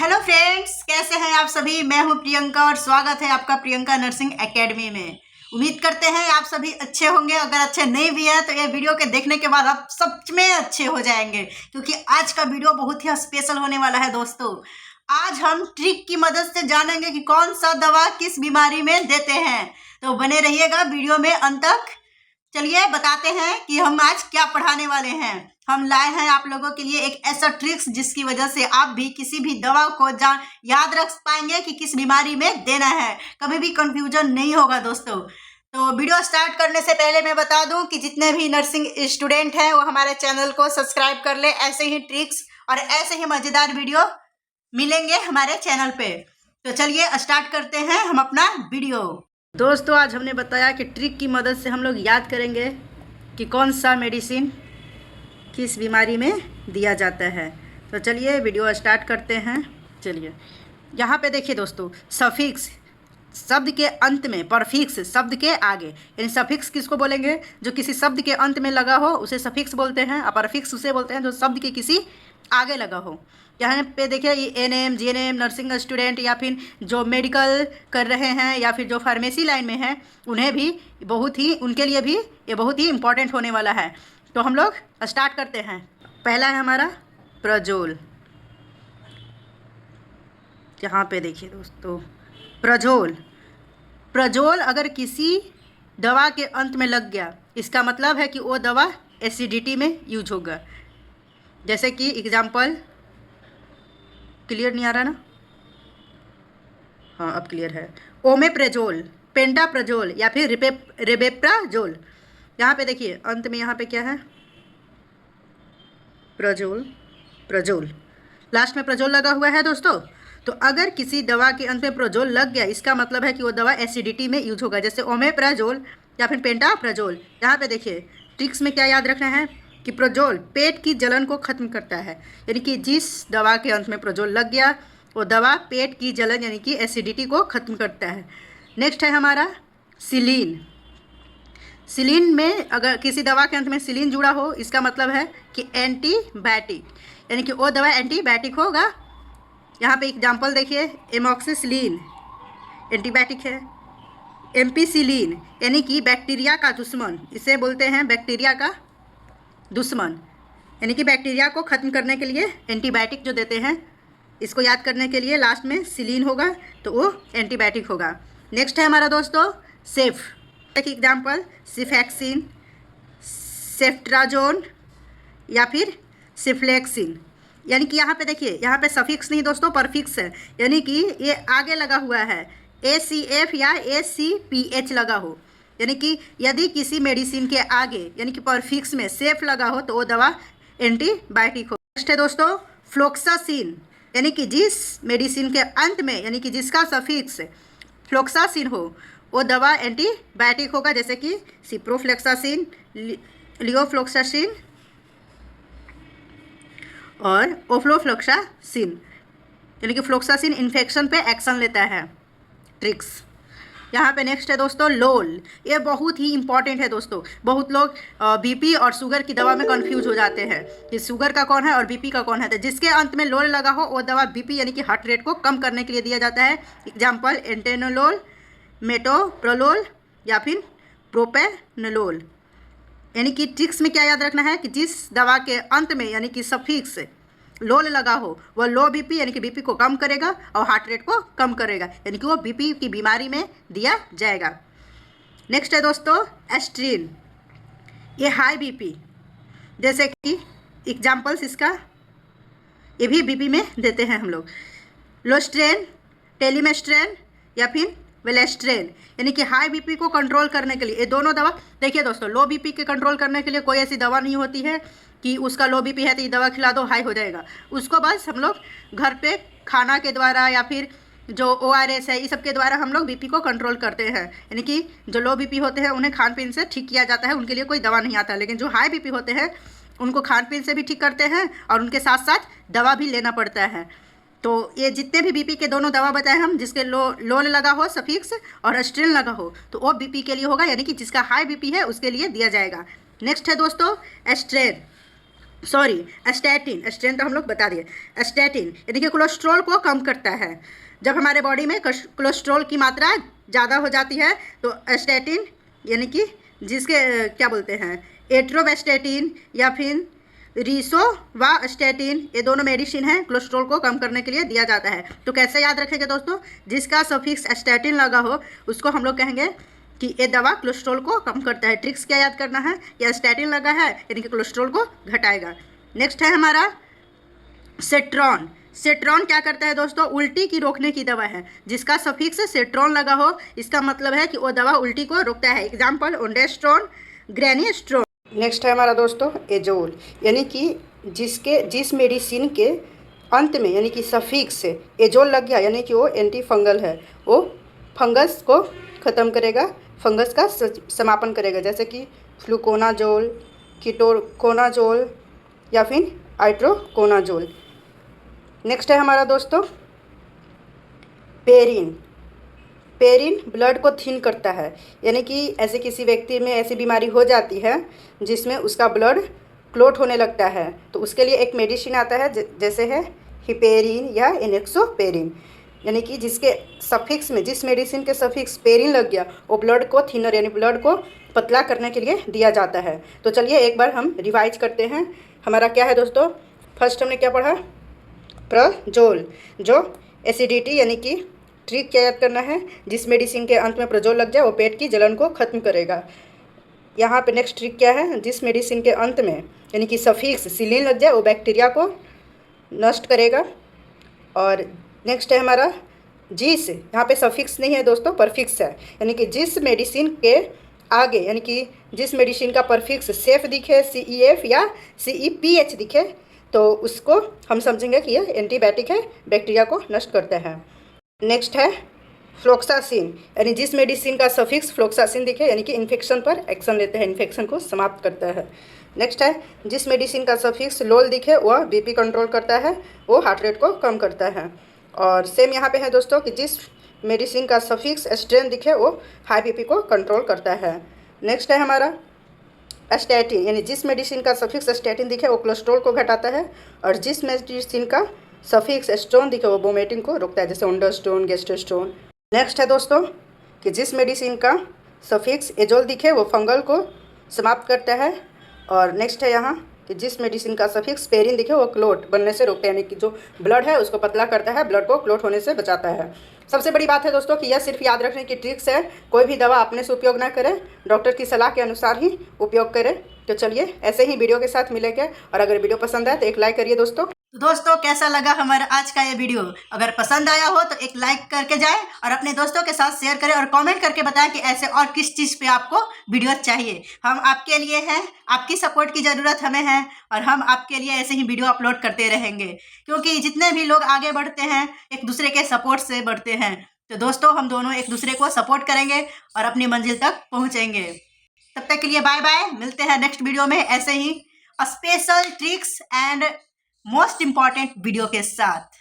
Hello friends, कैसे हैं आप सभी। मैं हूं प्रियंका और स्वागत है आपका प्रियंका नर्सिंग एकेडमी में। उम्मीद करते हैं आप सभी अच्छे होंगे। अगर अच्छे नहीं भी हैं तो ये वीडियो के देखने के बाद आप सच में अच्छे हो जाएंगे, क्योंकि आज का वीडियो बहुत ही स्पेशल होने वाला है दोस्तों। आज हम ट्रिक की मदद से जानेंगे कि कौन सा दवा किस बीमारी में देते हैं। तो बने रहिएगा वीडियो में अंत तक। चलिए बताते हैं कि हम आज क्या पढ़ाने वाले हैं। हम लाए हैं आप लोगों के लिए एक ऐसा ट्रिक्स जिसकी वजह से आप भी किसी भी दवा को याद रख पाएंगे कि किस बीमारी में देना है। कभी भी कंफ्यूजन नहीं होगा दोस्तों। तो वीडियो स्टार्ट करने से पहले मैं बता दूं कि जितने भी नर्सिंग स्टूडेंट हैं वो हमारे चैनल को सब्सक्राइब कर ले। ऐसे ही ट्रिक्स और ऐसे ही मजेदार वीडियो मिलेंगे हमारे चैनल पे। तो चलिए स्टार्ट करते हैं हम अपना वीडियो। दोस्तों, आज हमने बताया कि ट्रिक की मदद से हम लोग याद करेंगे कि कौन सा मेडिसिन किस बीमारी में दिया जाता है। तो चलिए वीडियो स्टार्ट करते हैं। चलिए यहाँ पे देखिए दोस्तों, सफिक्स शब्द के अंत में, परफिक्स शब्द के आगे, यानी सफिक्स किसको बोलेंगे? जो किसी शब्द के अंत में लगा हो उसे सफिक्स बोलते हैं, और परफिक्स उसे बोलते हैं जो शब्द के किसी आगे लगा हो। यहाँ पे देखिए ये एनएम, जीएनएम, नर्सिंग स्टूडेंट या फिर जो मेडिकल कर रहे हैं या फिर जो फार्मेसी लाइन में हैं उन्हें भी उनके लिए भी ये बहुत ही इम्पोर्टेंट होने वाला है। तो हम लोग स्टार्ट करते हैं। पहला है हमारा प्रजोल। यहाँ पे देखिए दोस्तों, प्रजोल अगर किसी दवा के अंत में लग गया, इसका मतलब है कि वो दवा एसिडिटी में यूज होगा। जैसे कि एग्जाम्पल, क्लियर नहीं आ रहा ना? हाँ अब क्लियर है। ओमेप्रेजोल, पेंटाप्रजोल या फिर रेबेप्राजोल। यहाँ पे देखिए अंत में यहाँ पे क्या है? प्रजोल, लास्ट में प्रजोल लगा हुआ है दोस्तों। तो अगर किसी दवा के अंत में प्रजोल लग गया, इसका मतलब है कि वो दवा एसिडिटी में यूज होगा, जैसे ओमेप्राजोल या फिर पेंटाप्रजोल। यहाँ पे देखिए ट्रिक्स में क्या याद रखना है कि प्रजोल पेट की जलन को ख़त्म करता है, यानी कि जिस दवा के अंत में प्रजोल लग गया वो दवा पेट की जलन यानी कि एसिडिटी को ख़त्म करता है। नेक्स्ट है हमारा सिलीन। सिलीन में अगर किसी दवा के अंत में सिलीन जुड़ा हो, इसका मतलब है कि एंटीबायोटिक, यानी कि वो दवा एंटीबायोटिक होगा। यहाँ पे एग्जांपल देखिए, एमॉक्सिसिलिन एंटीबायोटिक है। एम्पिसिलिन यानी कि बैक्टीरिया का दुश्मन, इसे बोलते हैं बैक्टीरिया का दुश्मन, यानी कि बैक्टीरिया को ख़त्म करने के लिए एंटीबायोटिक जो देते हैं, इसको याद करने के लिए लास्ट में सिलीन होगा तो वो एंटीबायोटिक होगा। नेक्स्ट है हमारा दोस्तों सेफ। एक एग्जाम्पल, सिफैक्सिन, सेफ्ट्राजोन या फिर सिफ्लेक्सिन। यानी कि यहाँ पे देखिए, यहाँ पे सफिक्स नहीं दोस्तों, परफिक्स है, यानी कि ये आगे लगा हुआ है, ACF या ACPH लगा हो। यानी कि यदि किसी मेडिसिन के आगे यानी कि परफिक्स में सेफ लगा हो तो वो दवा एंटीबायोटिक हो। नेक्स्ट है दोस्तों फ्लोक्सासिन, यानी कि जिस मेडिसिन के अंत में यानी कि जिसका सफिक्स फ्लोक्सासिन हो वो दवा एंटीबायोटिक होगा, जैसे कि सिप्रोफ्लेक्सासिन, लियोफ्लोक्सासिन और ओफ्लोफ्लोक्सासिन। यानी कि फ्लोक्सासिन इन्फेक्शन पे एक्शन लेता है। ट्रिक्स यहाँ पे नेक्स्ट है दोस्तों लोल। ये बहुत ही इंपॉर्टेंट है दोस्तों। बहुत लोग बीपी और शुगर की दवा में कंफ्यूज हो जाते हैं कि शुगर का कौन है और बीपी का कौन है। तो जिसके अंत में लोल लगा हो वो दवा बीपी यानी कि हार्ट रेट को कम करने के लिए दिया जाता है। एग्जाम्पल, एंटेनोलोल, मेटोप्रोलोल या फिर प्रोपेनोलोल। यानी कि ट्रिक्स में क्या याद रखना है कि जिस दवा के अंत में यानी कि सफिक्स लोल लगा हो वह लो बीपी यानी कि बीपी को कम करेगा और हार्ट रेट को कम करेगा, यानी कि वो बीपी की बीमारी में दिया जाएगा। नेक्स्ट है दोस्तों एस्ट्रीन। ये हाई बीपी, जैसे कि एग्जाम्पल्स इसका, ये भी बीपी में देते हैं हम लोग। लोस्ट्रेन, टेलीमेस्ट्रेन या फिर वेलेस्ट्रेन, यानी कि हाई बीपी को कंट्रोल करने के लिए ये दोनों दवा। देखिए दोस्तों, लो बीपी के कंट्रोल करने के लिए कोई ऐसी दवा नहीं होती है कि उसका लो बीपी है तो ये दवा खिला दो हाई हो जाएगा। उसको बस हम लोग घर पे खाना के द्वारा या फिर जो ORS है, इस सब के द्वारा हम लोग बीपी को कंट्रोल करते हैं। यानी कि जो लो बीपी होते हैं उन्हें खान पीन से ठीक किया जाता है, उनके लिए कोई दवा नहीं आता। लेकिन जो हाई बीपी होते हैं उनको खान पीन से भी ठीक करते हैं और उनके साथ साथ दवा भी लेना पड़ता है। तो ये जितने भी बीपी के दोनों दवा बताए हम, जिसके लोल लगा हो सफिक्स और एस्ट्रीन लगा हो तो वो बीपी के लिए होगा, यानी कि जिसका हाई बीपी है उसके लिए दिया जाएगा। नेक्स्ट है दोस्तों एस्ट्रेन। सॉरी स्टैटिन, स्टैटिन तो हम लोग बता दिए। स्टैटिन यानी कि कोलेस्ट्रॉल को कम करता है। जब हमारे बॉडी में कोलेस्ट्रॉल की मात्रा ज़्यादा हो जाती है तो स्टैटिन यानी कि जिसके क्या बोलते हैं, एट्रोवेस्टैटिन या फिर रिसोवास्टैटिन, ये दोनों मेडिसिन हैं कोलेस्ट्रॉल को कम करने के लिए दिया जाता है। तो कैसे याद रखेंगे दोस्तों, जिसका सफिक्स स्टैटिन लगा हो उसको हम लोग कहेंगे कि ये दवा कोलेस्ट्रॉल को कम करता है। ट्रिक्स क्या याद करना है, या स्टैटिन लगा है यानी कि कोलेस्ट्रॉल को घटाएगा। नेक्स्ट है हमारा सेट्रॉन। सेट्रॉन क्या करता है दोस्तों, उल्टी की रोकने की दवा है। जिसका सफिक्स सेट्रॉन लगा हो इसका मतलब है कि वो दवा उल्टी को रोकता है। एग्जाम्पल ओंडेस्ट्रॉन, ग्रेनिस्ट्रोन। नेक्स्ट है हमारा दोस्तों एजोल, यानी कि जिस मेडिसिन के अंत में यानी कि सफिक्स से एजोल लग गया यानी कि वो एंटी फंगल है, वो फंगस को ख़त्म करेगा, फंगस का समापन करेगा, जैसे कि फ्लूकोनाजोल, कीटोकोनाजोल या फिर आइट्रोकोनाजोल। नेक्स्ट है हमारा दोस्तों पेरिन। पेरिन ब्लड को थिन करता है, यानी कि ऐसे किसी व्यक्ति में ऐसी बीमारी हो जाती है जिसमें उसका ब्लड क्लोट होने लगता है, तो उसके लिए एक मेडिसिन आता है जैसे है हिपेरिन या एनेक्सोपेरिन, यानी कि जिसके सफिक्स में, जिस मेडिसिन के सफिक्स पेरिन लग गया वो ब्लड को थिनर यानी ब्लड को पतला करने के लिए दिया जाता है। तो चलिए एक बार हम रिवाइज करते हैं। हमारा क्या है दोस्तों, फर्स्ट हमने क्या पढ़ा, प्रजोल, जो एसिडिटी यानी कि ट्रिक क्या याद करना है, जिस मेडिसिन के अंत में प्रजोल लग जाए वो पेट की जलन को ख़त्म करेगा। यहाँ पे नेक्स्ट ट्रिक क्या है, जिस मेडिसिन के अंत में यानी कि सफिक्स सिलिन लग जाए वो बैक्टीरिया को नष्ट करेगा। और नेक्स्ट है हमारा जिस, यहाँ पे सफिक्स नहीं है दोस्तों, परफिक्स है, यानी कि जिस मेडिसिन के आगे यानी कि जिस मेडिसिन का परफिक्स सेफ दिखे, CEF या CEPH दिखे, तो उसको हम समझेंगे कि यह एंटीबायोटिक है, बैक्टीरिया को नष्ट करता है। नेक्स्ट है फ्लोक्सासिन, यानी जिस मेडिसिन का सफिक्स फ्लोक्सासिन दिखे यानी कि इन्फेक्शन पर एक्शन लेते हैं, इन्फेक्शन को समाप्त करता है। नेक्स्ट है जिस मेडिसिन का सफिक्स लोल दिखे वह BP कंट्रोल करता है, वो हार्ट रेट को कम करता है। और सेम यहाँ पे है दोस्तों कि जिस मेडिसिन का सफिक्स स्ट्रेन दिखे वो हाई BP को कंट्रोल करता है। नेक्स्ट है हमारा स्टैटिन, यानी जिस मेडिसिन का सफिक्स स्टैटिन दिखे वो कोलेस्ट्रॉल को घटाता है, और जिस मेडिसिन का सफिक्स स्टोन दिखे वो वोमिटिंग को रोकता है, जैसे ओंडोस्टोन, गेस्टोस्टोन। नेक्स्ट है दोस्तों कि जिस मेडिसिन का सफिक्स एजोल दिखे वो फंगल को समाप्त करता है। और नेक्स्ट है यहाँ कि जिस मेडिसिन का सफिक्स पेरिन दिखे वो क्लोट बनने से रोकता है, यानी कि जो ब्लड है उसको पतला करता है, ब्लड को क्लोट होने से बचाता है। सबसे बड़ी बात है दोस्तों कि यह सिर्फ याद रखने की ट्रिक्स है, कोई भी दवा अपने से उपयोग ना करें, डॉक्टर की सलाह के अनुसार ही उपयोग करें। तो चलिए ऐसे ही वीडियो के साथ मिलेंगे, और अगर वीडियो पसंद आए तो एक लाइक करिए दोस्तों। दोस्तों कैसा लगा हमारा आज का ये वीडियो, अगर पसंद आया हो तो एक लाइक करके जाएं और अपने दोस्तों के साथ शेयर करें और कमेंट करके बताएं कि ऐसे और किस चीज़ पे आपको वीडियो चाहिए। हम आपके लिए हैं, आपकी सपोर्ट की ज़रूरत हमें है, और हम आपके लिए ऐसे ही वीडियो अपलोड करते रहेंगे, क्योंकि जितने भी लोग आगे बढ़ते हैं एक दूसरे के सपोर्ट से बढ़ते हैं। तो दोस्तों हम दोनों एक दूसरे को सपोर्ट करेंगे और अपनी मंजिल तक पहुँचेंगे। तब तक के लिए बाय बाय, मिलते हैं नेक्स्ट वीडियो में ऐसे ही special tricks and most important video के साथ।